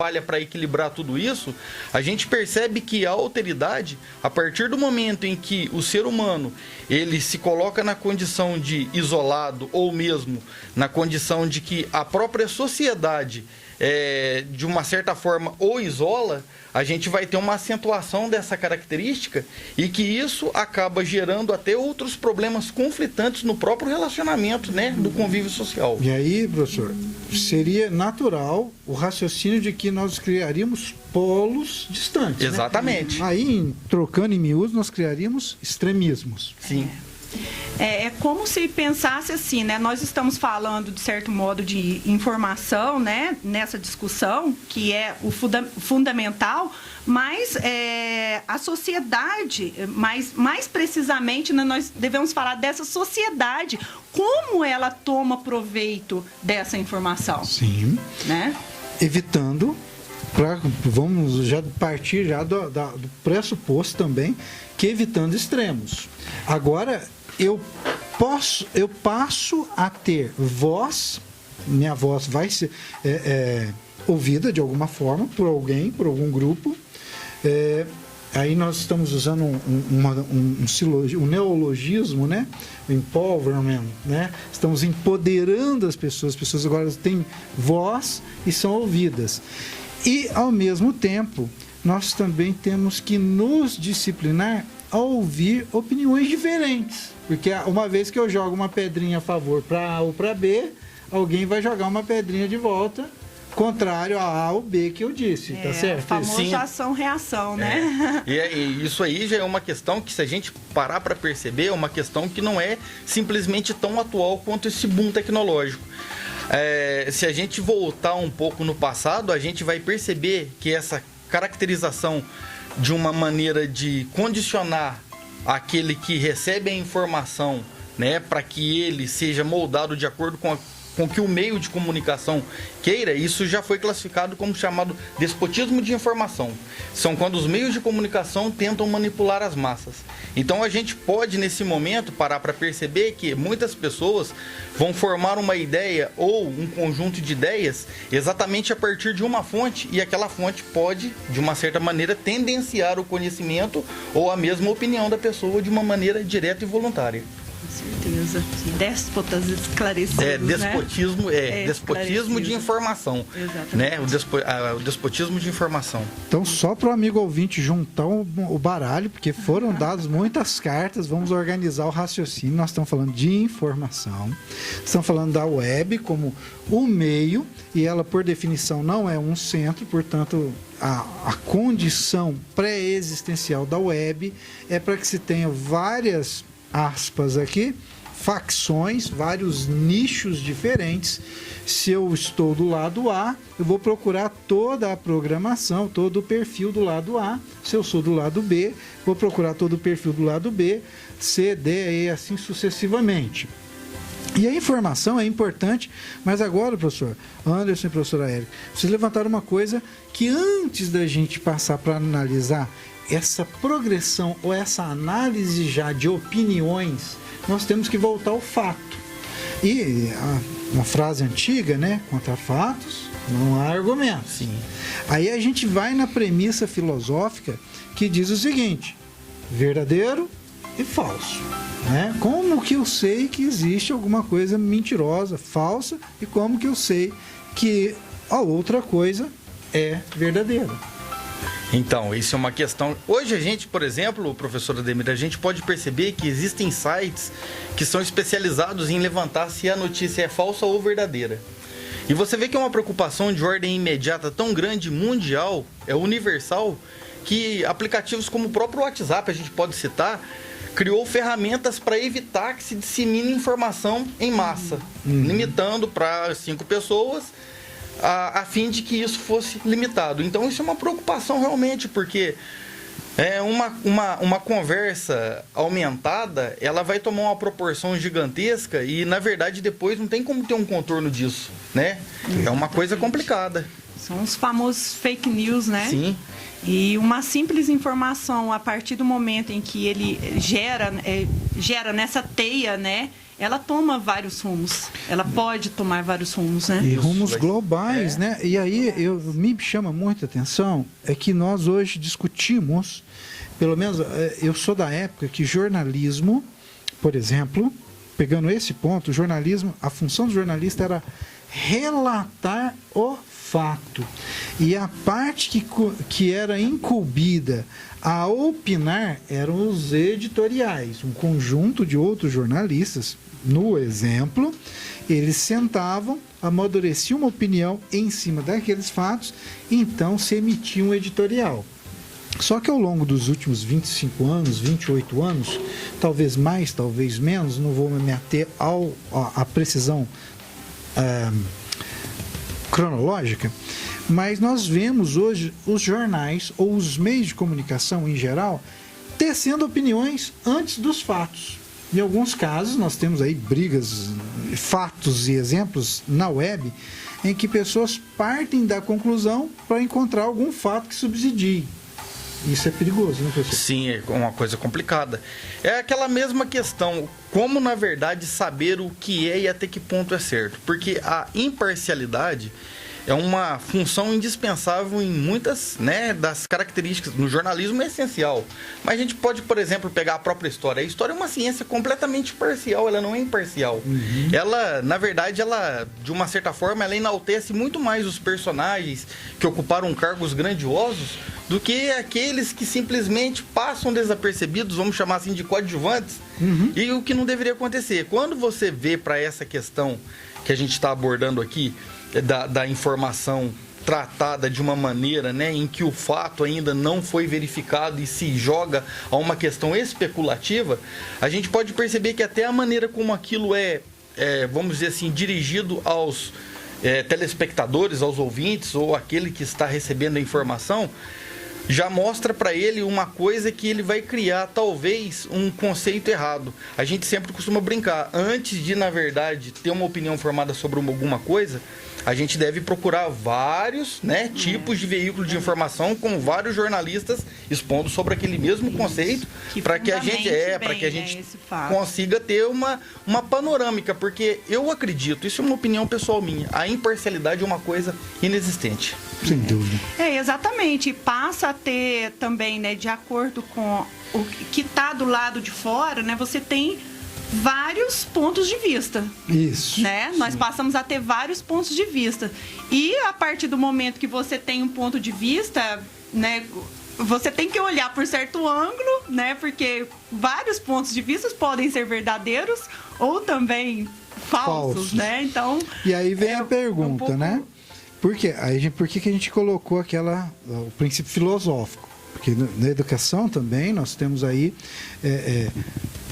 trabalha para equilibrar tudo isso, a gente percebe que a alteridade, a partir do momento em que o ser humano ele se coloca na condição de isolado ou mesmo na condição de que a própria sociedade de uma certa forma o isola, a gente vai ter uma acentuação dessa característica e que isso acaba gerando até outros problemas conflitantes no próprio relacionamento, né, do convívio social. E aí, professor, seria natural o raciocínio de que nós criaríamos polos distantes. Exatamente. Né? Aí, trocando em miúdos, nós criaríamos extremismos. Sim. É como se pensasse assim, né? Nós estamos falando, de certo modo, de informação, né? Nessa discussão, que é o fundamental, mas a sociedade, mais precisamente, né, nós devemos falar dessa sociedade, como ela toma proveito dessa informação. Sim. Né? Evitando, vamos já partir já do pressuposto também, que evitando extremos. Agora, eu passo a ter voz, minha voz vai ser ouvida de alguma forma por alguém, por algum grupo. Aí nós estamos usando um neologismo, né? O empowerment, né? Estamos empoderando as pessoas agora têm voz e são ouvidas. E, ao mesmo tempo, nós também temos que nos disciplinar a ouvir opiniões diferentes. Porque uma vez que eu jogo uma pedrinha a favor para A ou para B, alguém vai jogar uma pedrinha de volta, contrário a A ou B que eu disse, tá certo? O famoso ação-reação, né? E isso aí já é uma questão que, se a gente parar para perceber, é uma questão que não é simplesmente tão atual quanto esse boom tecnológico. Se a gente voltar um pouco no passado, a gente vai perceber que essa caracterização de uma maneira de condicionar aquele que recebe a informação, né, para que ele seja moldado de acordo com que o meio de comunicação queira, isso já foi classificado como chamado despotismo de informação. São quando os meios de comunicação tentam manipular as massas. Então a gente pode, nesse momento, parar para perceber que muitas pessoas vão formar uma ideia ou um conjunto de ideias exatamente a partir de uma fonte, e aquela fonte pode, de uma certa maneira, tendenciar o conhecimento ou a mesma opinião da pessoa de uma maneira direta e voluntária. Com certeza. Déspotas esclarecidos, despotismo, despotismo de informação. Exatamente. Né? O despotismo de informação. Então, só para o amigo ouvinte juntar o baralho, porque foram dadas muitas cartas, vamos organizar o raciocínio. Nós estamos falando de informação, estamos falando da web como o meio, e ela, por definição, não é um centro, portanto, a condição pré-existencial da web é para que se tenha várias aspas aqui, facções, vários nichos diferentes. Se eu estou do lado A, eu vou procurar toda a programação, todo o perfil do lado A. Se eu sou do lado B, vou procurar todo o perfil do lado B, C, D e assim sucessivamente. E a informação é importante, mas agora, professor Anderson e professora Érica, vocês levantaram uma coisa que antes da gente passar para analisar essa progressão ou essa análise já de opiniões, nós temos que voltar ao fato. E uma frase antiga, né? Contra fatos não há argumentos. Sim. Aí a gente vai na premissa filosófica que diz o seguinte: verdadeiro e falso. Né? Como que eu sei que existe alguma coisa mentirosa, falsa, e como que eu sei que a outra coisa é verdadeira? Então, isso é uma questão... Hoje a gente, por exemplo, professor Ademir, a gente pode perceber que existem sites que são especializados em levantar se a notícia é falsa ou verdadeira. E você vê que é uma preocupação de ordem imediata tão grande, mundial, universal, que aplicativos como o próprio WhatsApp, a gente pode citar, criou ferramentas para evitar que se dissemine informação em massa, limitando para 5 pessoas, a fim de que isso fosse limitado. Então isso é uma preocupação realmente, porque uma conversa aumentada, ela vai tomar uma proporção gigantesca e, na verdade, depois não tem como ter um contorno disso, né? É uma coisa complicada. São os famosos fake news, né? Sim. E uma simples informação, a partir do momento em que ele gera nessa teia, né, ela toma vários rumos. Ela pode tomar vários rumos, né? E rumos globais, né? E aí, me chama muita atenção, é que nós hoje discutimos, pelo menos eu sou da época que jornalismo, por exemplo, pegando esse ponto, o jornalismo, a função do jornalista era relatar o fato. E a parte que era incumbida a opinar eram os editoriais, um conjunto de outros jornalistas. No exemplo, eles sentavam, amadureciam uma opinião em cima daqueles fatos, e então se emitia um editorial. Só que ao longo dos últimos 25 anos, 28 anos, talvez mais, talvez menos, não vou me ater à precisão cronológica, mas nós vemos hoje os jornais ou os meios de comunicação em geral tecendo opiniões antes dos fatos. Em alguns casos, nós temos aí brigas, fatos e exemplos na web em que pessoas partem da conclusão para encontrar algum fato que subsidie. Isso é perigoso, né, professor? Sim, é uma coisa complicada. É aquela mesma questão, como na verdade saber o que é e até que ponto é certo. Porque a imparcialidade é uma função indispensável em muitas, né, das características. No jornalismo é essencial. Mas a gente pode, por exemplo, pegar a própria história. A história é uma ciência completamente parcial, ela não é imparcial. Ela, na verdade, de uma certa forma, ela enaltece muito mais os personagens que ocuparam cargos grandiosos do que aqueles que simplesmente passam desapercebidos, vamos chamar assim de coadjuvantes, e o que não deveria acontecer. Quando você vê para essa questão que a gente está abordando aqui, da informação tratada de uma maneira, né, em que o fato ainda não foi verificado e se joga a uma questão especulativa, a gente pode perceber que até a maneira como aquilo vamos dizer assim, dirigido aos telespectadores, aos ouvintes ou aquele que está recebendo a informação, já mostra para ele uma coisa que ele vai criar, talvez, um conceito errado. A gente sempre costuma brincar, antes de, na verdade, ter uma opinião formada sobre alguma coisa, a gente deve procurar vários, né, tipos de veículo de informação, com vários jornalistas expondo sobre aquele mesmo conceito, para que a gente consiga ter uma panorâmica, porque eu acredito, isso é uma opinião pessoal minha, a imparcialidade é uma coisa inexistente. Sem dúvida. Exatamente. Passa a ter também, né, de acordo com o que está do lado de fora, né, você tem vários pontos de vista. Isso. Né? Nós passamos a ter vários pontos de vista. E a partir do momento que você tem um ponto de vista, né, você tem que olhar por certo ângulo, né, porque vários pontos de vista podem ser verdadeiros ou também falsos. Né? Então, e aí vem a pergunta, né? Por quê? Por que a gente colocou o princípio filosófico? Porque na educação também nós temos aí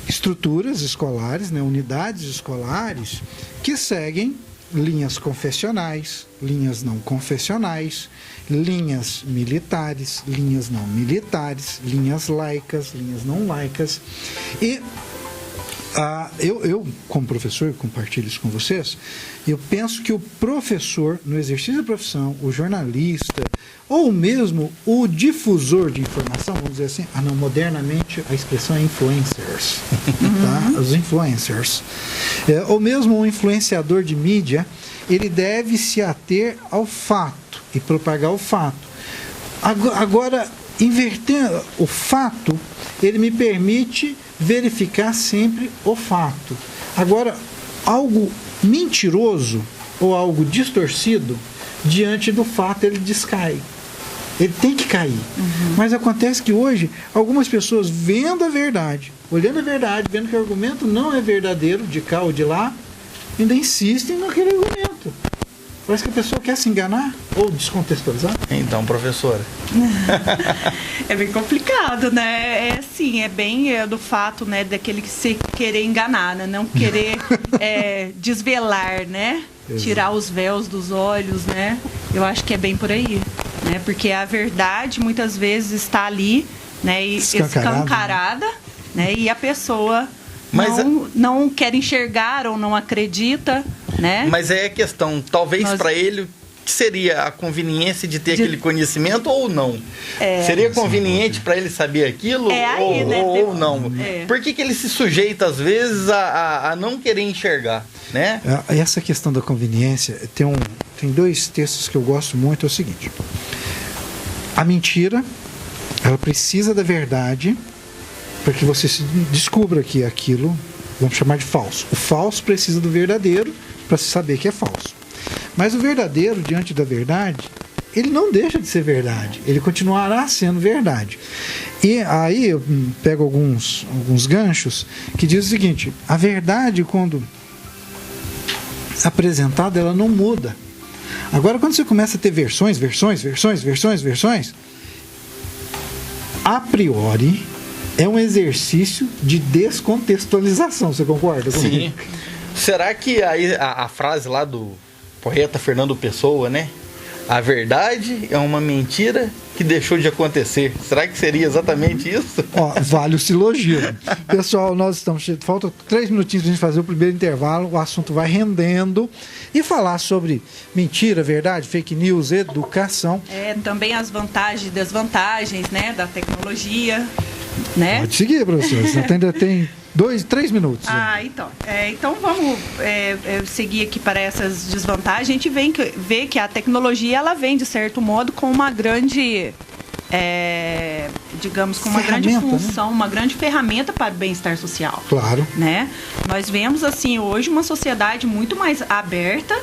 estruturas escolares, né, unidades escolares que seguem linhas confessionais, linhas não confessionais, linhas militares, linhas não militares, linhas laicas, linhas não laicas. E eu, como professor, compartilho isso com vocês, eu penso que o professor, no exercício da profissão, o jornalista, ou mesmo o difusor de informação, vamos dizer assim, modernamente a expressão é influencers, tá? Os influencers, ou mesmo o influenciador de mídia, ele deve se ater ao fato e propagar o fato. Agora, invertendo o fato, ele me permite verificar sempre o fato. Agora, algo mentiroso ou algo distorcido, diante do fato ele descai. Ele tem que cair. Mas acontece que hoje, algumas pessoas vendo a verdade, olhando a verdade, vendo que o argumento não é verdadeiro, de cá ou de lá, ainda insistem naquele argumento. Parece que a pessoa quer se enganar ou descontextualizar. Então, professora. É bem complicado, né? É assim, é bem do fato, né, daquele que se querer enganar, né? Não querer desvelar, né? Exato. Tirar os véus dos olhos, né? Eu acho que é bem por aí, né? Porque a verdade muitas vezes está ali, né? E escancarada, né? E a pessoa não quer enxergar ou não acredita, né? Mas é a questão, talvez para ele que seria a conveniência de ter aquele conhecimento ou não? Seria conveniente para ele saber aquilo ou não? Por que ele se sujeita, às vezes, a não querer enxergar? Né? Essa questão da conveniência, tem 2 textos que eu gosto muito, é o seguinte: a mentira, ela precisa da verdade para que você se descubra que aquilo, vamos chamar de falso. O falso precisa do verdadeiro para se saber que é falso. Mas o verdadeiro, diante da verdade, ele não deixa de ser verdade. Ele continuará sendo verdade. E aí eu pego alguns ganchos que diz o seguinte: a verdade, quando apresentada, ela não muda. Agora, quando você começa a ter versões, a priori, é um exercício de descontextualização. Você concorda comigo? Sim. Será que aí a frase lá do poeta Fernando Pessoa, né? A verdade é uma mentira que deixou de acontecer. Será que seria exatamente isso? Vale o silogismo. Pessoal, nós estamos cheios. Falta 3 minutinhos para a gente fazer o primeiro intervalo. O assunto vai rendendo. E falar sobre mentira, verdade, fake news, educação. Também as vantagens e desvantagens, né, da tecnologia. Né? Pode seguir, professor. Você ainda tem 3 minutos. Então vamos seguir aqui para essas desvantagens. A gente vê que a tecnologia, ela vem, de certo modo, com uma grande, digamos, com uma grande função, né? Uma grande ferramenta para o bem-estar social. Claro. Né? Nós vemos, assim, hoje uma sociedade muito mais aberta,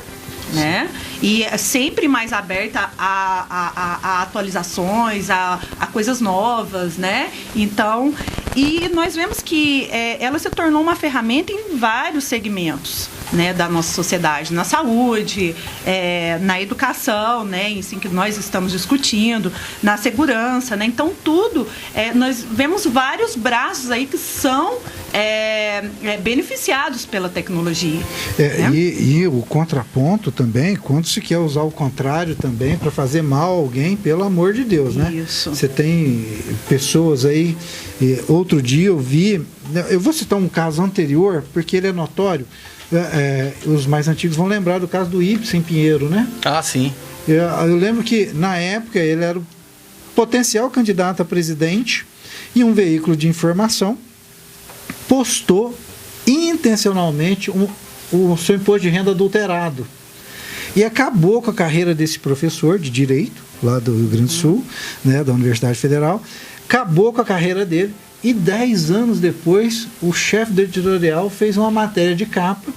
né? E sempre mais aberta a atualizações, a coisas novas, né? Então, e nós vemos que ela se tornou uma ferramenta em vários segmentos, né, da nossa sociedade, na saúde, na educação, né, em si que nós estamos discutindo, na segurança, né? Então tudo, nós vemos vários braços aí que são beneficiados pela tecnologia. Né? E o contraponto também, quando se quer usar o contrário também para fazer mal a alguém, pelo amor de Deus, né? Isso. Você tem pessoas aí, outro dia eu vou citar um caso anterior, porque ele é notório. Os mais antigos vão lembrar do caso do Ibsen Pinheiro, né? Ah, sim. Eu lembro que, na época, ele era o potencial candidato a presidente e um veículo de informação postou intencionalmente o seu imposto de renda adulterado. E acabou com a carreira desse professor de Direito, lá do Rio Grande do Sul, né, da Universidade Federal, acabou com a carreira dele. E 10 anos depois, o chefe do editorial fez uma matéria de capa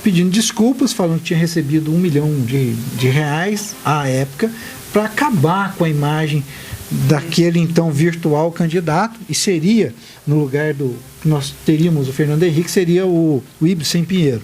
pedindo desculpas, falando que tinha recebido R$1 milhão à época para acabar com a imagem daquele então virtual candidato, e seria, no lugar do que nós teríamos o Fernando Henrique, seria o Ibsen Pinheiro.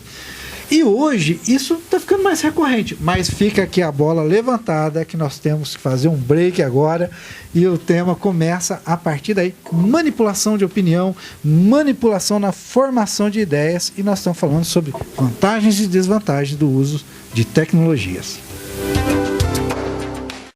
E hoje isso está ficando mais recorrente, mas fica aqui a bola levantada que nós temos que fazer um break agora e o tema começa a partir daí: manipulação de opinião, manipulação na formação de ideias, e nós estamos falando sobre vantagens e desvantagens do uso de tecnologias.